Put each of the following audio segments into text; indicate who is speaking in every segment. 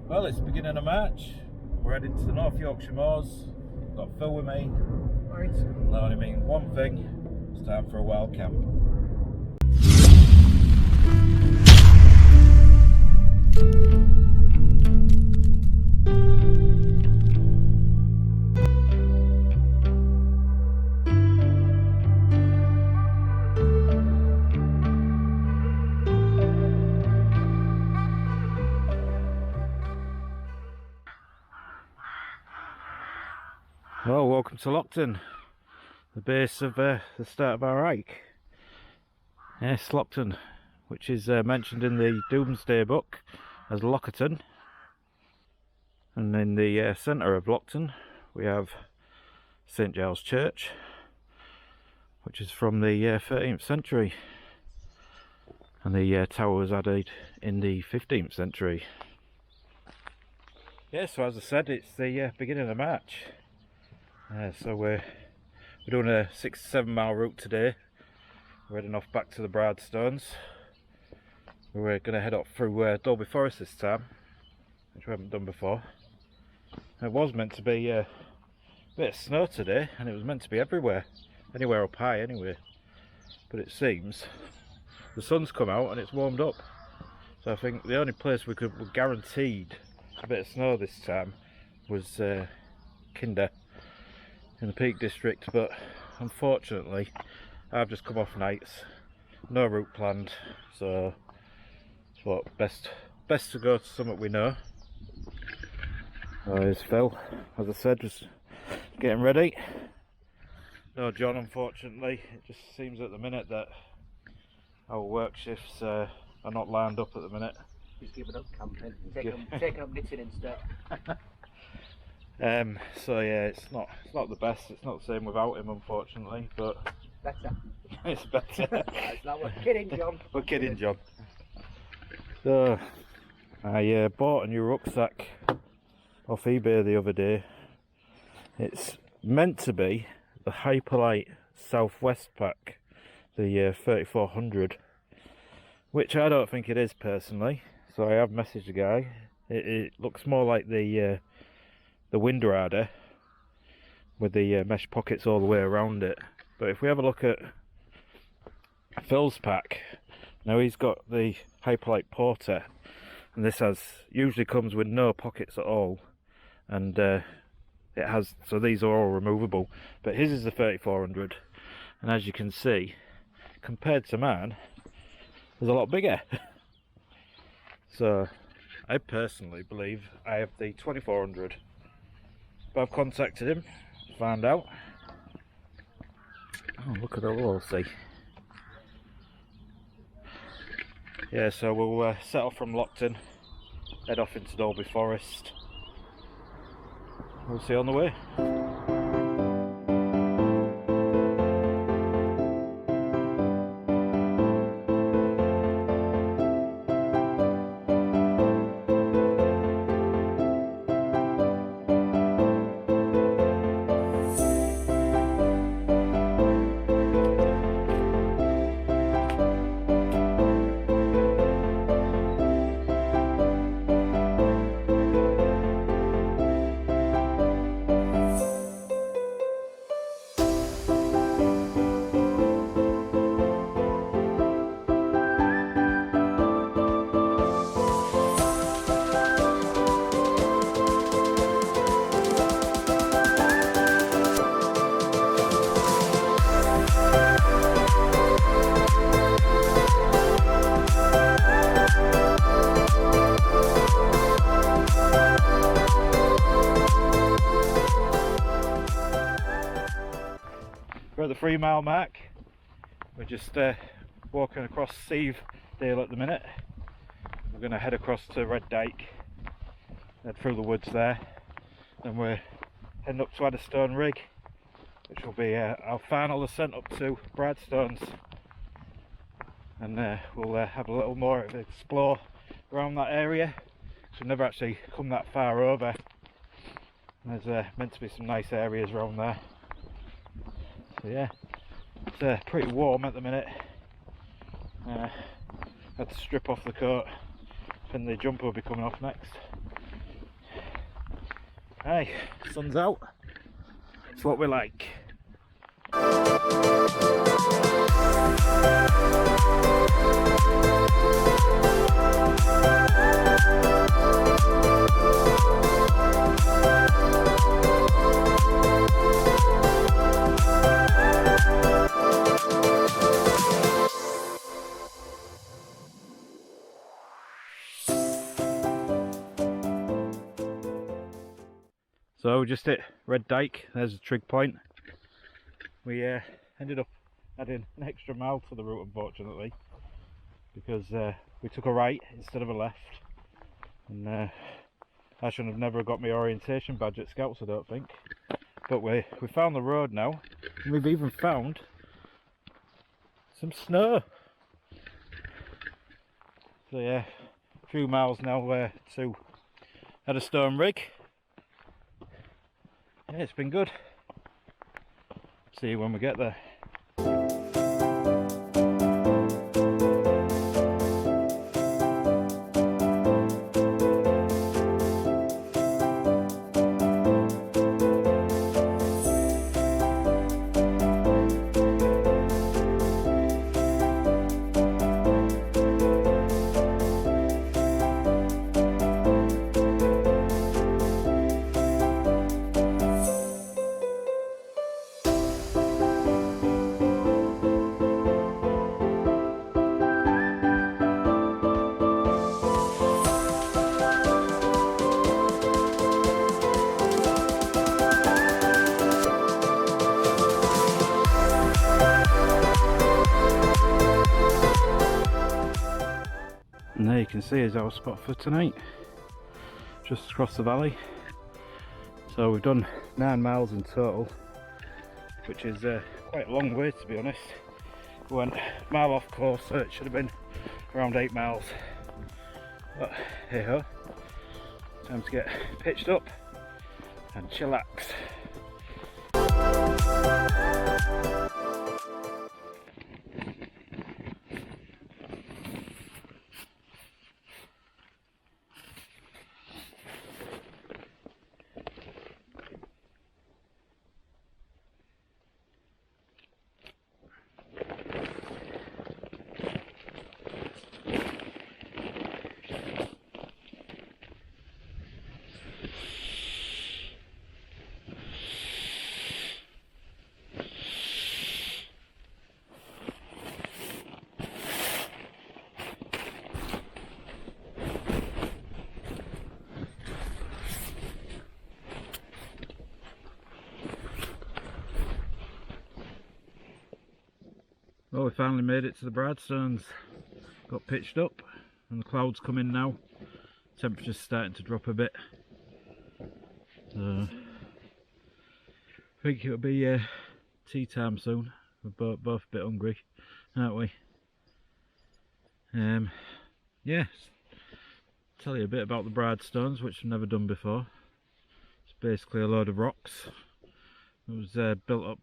Speaker 1: Well, it's the beginning of March. We're heading to the North Yorkshire Moors. Got Phil with me.
Speaker 2: Right.
Speaker 1: That only means one thing. It's time for a wild camp. Well, welcome to Lockton, the base of the start of our hike. Yes, Lockton, which is mentioned in the Doomsday Book as Lockerton. And in the centre of Lockton we have St Giles Church, which is from the 13th century, and the tower was added in the 15th century. Yeah, so as I said, it's the beginning of March. So we're doing a 6 to 7 mile route today. We're heading off back to the Bridestones. We're going to head up through Dolby Forest this time, which we haven't done before. It was meant to be a bit of snow today, and it was meant to be everywhere, anywhere up high anyway. But it seems the sun's come out and it's warmed up. So I think the only place we were guaranteed a bit of snow this time was Kinder in the Peak District, but unfortunately I've just come off nights, no route planned, so I thought best to go to something we know. Here's Phil, as I said, just getting ready. No John, unfortunately. It just seems at the minute that our work shifts are not lined up at the minute.
Speaker 2: He's given up camping, taking up knitting instead.
Speaker 1: So yeah, it's not the best. It's not the same without him, unfortunately, but
Speaker 2: Better.
Speaker 1: it's better.
Speaker 2: It's not, we're kidding, John.
Speaker 1: We're kidding, John. So I bought a new rucksack off eBay the other day. It's meant to be the Hyperlite Southwest pack, the 3400, which I don't think it is personally. So I have messaged the guy. It looks more like the Wind Rider with the mesh pockets all the way around it. But if we have a look at Phil's pack, now he's got the Hyperlite Porter, and this usually comes with no pockets at all, and it has, so these are all removable, but his is the 3400, and as you can see, compared to mine, there's a lot bigger. So I personally believe I have the 2400. But I've contacted him, found out. Oh, look at the wall, see. Yeah, so we'll set off from Lockton, head off into Dolby Forest. We'll see you on the way. We're at the 3 mile mark. We're just walking across Seedale at the minute. We're going to head across to Red Dyke, head through the woods there. Then we're heading up to Attribution Rig, which will be our final ascent up to Bridestones. And we'll have a little more of an explore around that area, because we've never actually come that far over. And there's meant to be some nice areas around there. So yeah, it's pretty warm at the minute. Had to strip off the coat, and the jumper will be coming off next. Hey, sun's out. It's what we like. So we just hit Red Dyke. There's a trig point. We ended up adding an extra mile to the route, unfortunately, because we took a right instead of a left, and I shouldn't have never got my orientation badge at Scouts, I don't think. But we found the road now, and we've even found some snow. So yeah, a few miles now to Attribution rig. Yeah, it's been good. See you when we get there. And there you can see is our spot for tonight, just across the valley. So we've done 9 miles in total, which is quite a long way to be honest. We went a mile off course, so it should have been around 8 miles. But hey ho, time to get pitched up and chillax. Well, we finally made it to the Bridestones. Got pitched up and the clouds come in now. Temperature's starting to drop a bit. So I think it'll be tea time soon. We're both a bit hungry, aren't we? Yeah, tell you a bit about the Bridestones, which I've never done before. It's basically a load of rocks. It was built up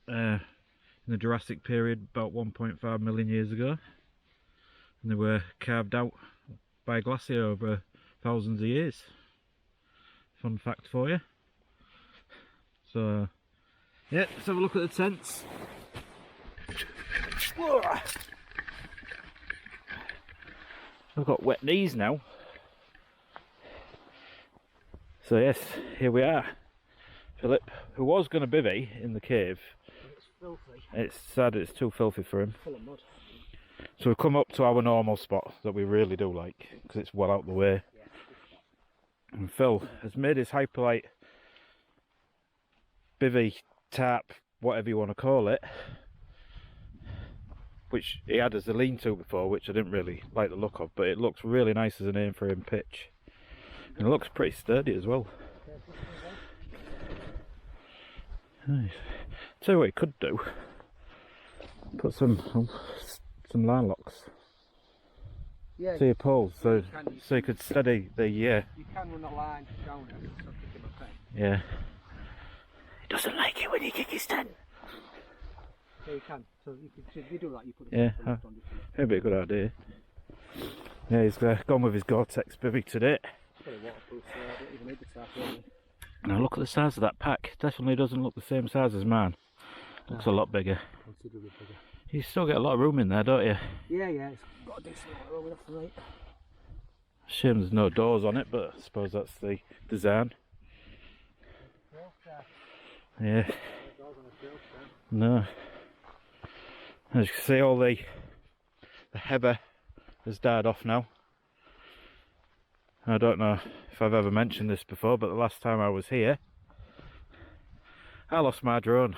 Speaker 1: in the Jurassic period about 1.5 million years ago, and they were carved out by a glacier over thousands of years. Fun fact for you. So yeah, let's have a look at the tents. I've got wet knees now. So yes, here we are. Philip, who was going to bivvy in the cave,
Speaker 2: Filthy.
Speaker 1: it's sad it's too filthy for him.
Speaker 2: Full of mud.
Speaker 1: So we've come up to our normal spot that we really do like, because it's well out the way. Yeah. And Phil has made his hyperlight bivvy tarp, whatever you want to call it, which he had as a lean-to before, which I didn't really like the look of, but it looks really nice as an aim for him pitch. And it looks pretty sturdy as well. Nice. Tell you what you could do, put some line locks to your poles, so you could steady the
Speaker 2: You can run a line down it, so kick him a pen.
Speaker 1: yeah. He doesn't like it when you kick his tent.
Speaker 2: Yeah, you can. So you do that, you put
Speaker 1: Yeah, that'd be a good idea. Yeah, he's gone with his Gore-Tex bivvy today.
Speaker 2: Pretty waterproof, so I don't even need the tarp really.
Speaker 1: Now look at the size of that pack. Definitely doesn't look the same size as mine. Looks a lot bigger.
Speaker 2: Considerably bigger.
Speaker 1: You still get a lot of room in there, don't you?
Speaker 2: Yeah, it's got a decent amount of room enough for me.
Speaker 1: Shame there's no doors on it, but I suppose that's the design. Yeah. No. As you can see, all the heather has died off now. I don't know if I've ever mentioned this before, but the last time I was here, I lost my drone.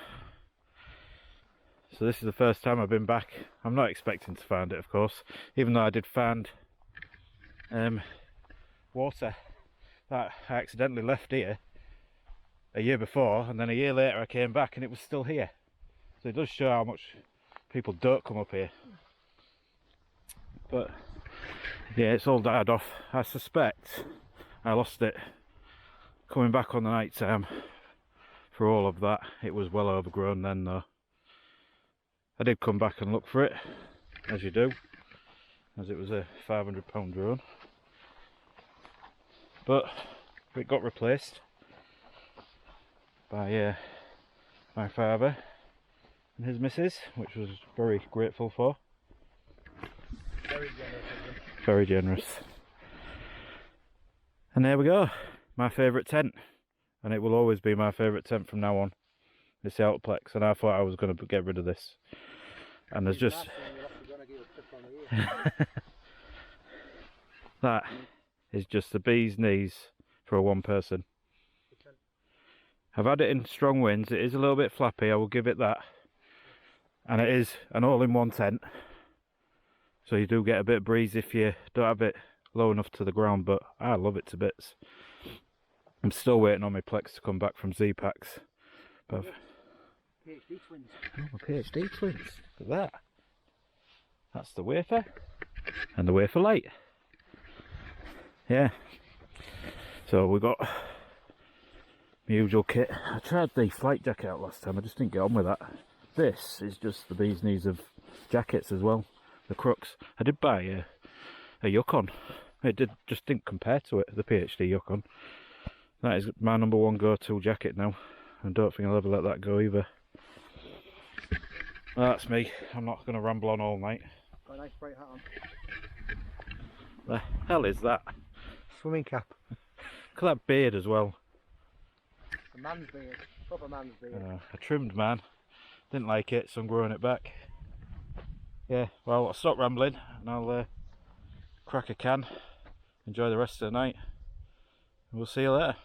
Speaker 1: So this is the first time I've been back. I'm not expecting to find it, of course, even though I did find water that I accidentally left here a year before, and then a year later I came back and it was still here. So it does show how much people don't come up here. But yeah, it's all died off. I suspect I lost it coming back on the night time. For all of that, it was well overgrown then though. I did come back and look for it, as you do, as it was a £500 drone. But it got replaced by my father and his missus, which was very grateful for.
Speaker 2: Very generous.
Speaker 1: Very generous. And there we go, my favourite tent, and it will always be my favourite tent from now on. It's the Outplex, and I thought I was going to get rid of this. And there's just that is just the bee's knees for a one person. I've had it in strong winds. It is a little bit flappy, I will give it that. And it is an all-in-one tent, so you do get a bit of breeze if you don't have it low enough to the ground, but I love it to bits. I'm still waiting on my Plex to come back from Z-Packs. But
Speaker 2: PhD twins.
Speaker 1: oh, my PhD twins. Look at that. That's the wafer. And the wafer light. Yeah. So we got my usual kit. I tried the flight jacket out last time. I just didn't get on with that. This is just the bee's knees of jackets as well. The crux. I did buy a Yukon. It just didn't compare to it, the PhD Yukon. That is my number one go-to jacket now. I don't think I'll ever let that go either. That's me. I'm not going to ramble on all night.
Speaker 2: Got a nice bright hat on.
Speaker 1: The hell is that?
Speaker 2: Swimming cap.
Speaker 1: Look at that beard as well.
Speaker 2: A man's beard. Proper man's beard.
Speaker 1: A trimmed man. Didn't like it, so I'm growing it back. Yeah, well, I'll stop rambling and I'll crack a can. Enjoy the rest of the night. We'll see you later.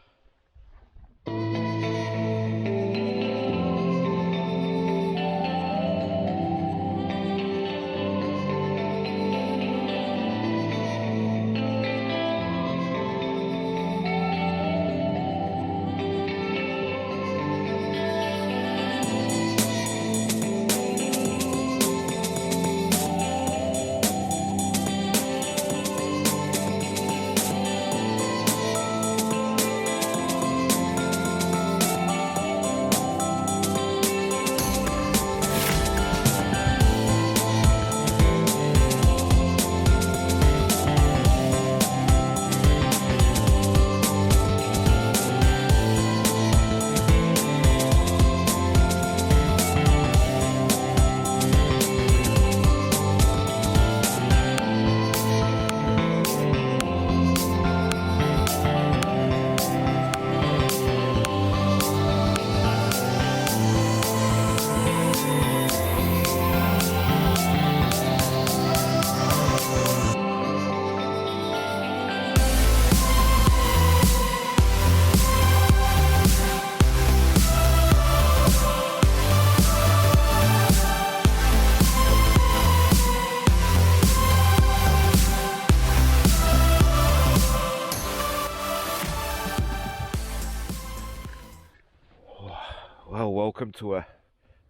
Speaker 1: Well, welcome to a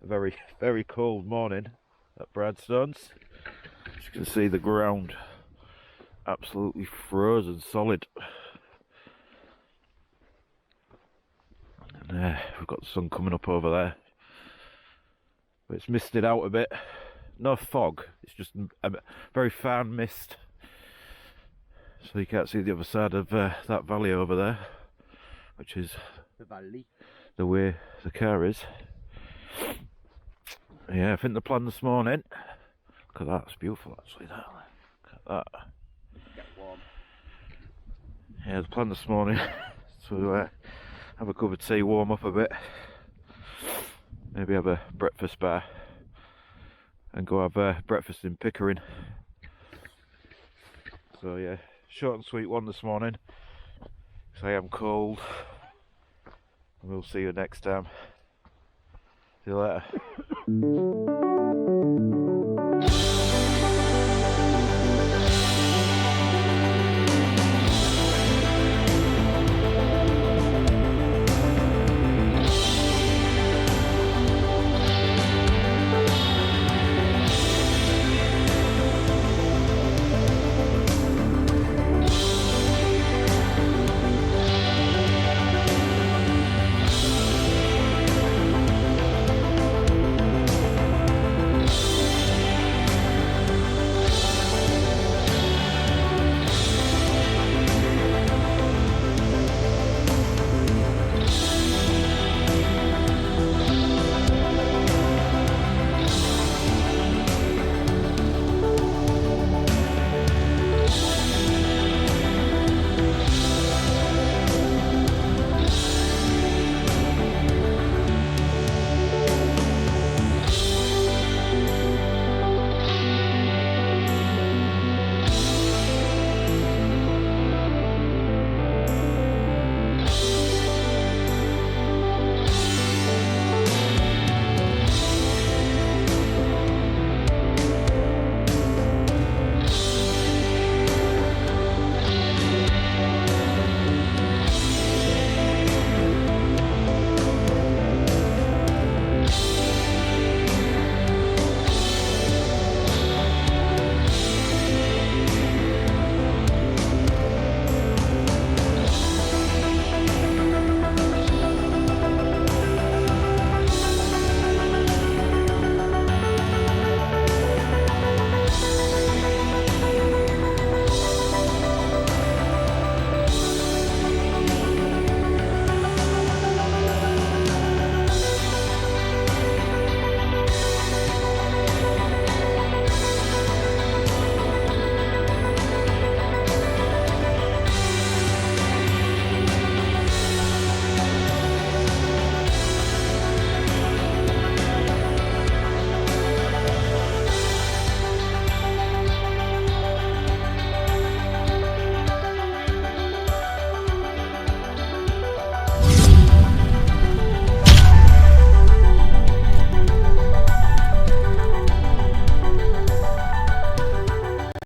Speaker 1: very, very cold morning at Bridestones. As you can see, the ground absolutely frozen solid. And we've got the sun coming up over there. But it's misted out a bit. No fog, it's just a very fine mist. So you can't see the other side of that valley over there, which is
Speaker 2: The valley.
Speaker 1: the way the car is. Yeah, I think the plan this morning. Look at that, it's beautiful actually. That. Look at that.
Speaker 2: Get warm.
Speaker 1: Yeah, the plan this morning to have a cup of tea, warm up a bit, maybe have a breakfast bar, and go have breakfast in Pickering. So yeah, short and sweet one this morning. So I am cold. And we'll see you next time. See you later.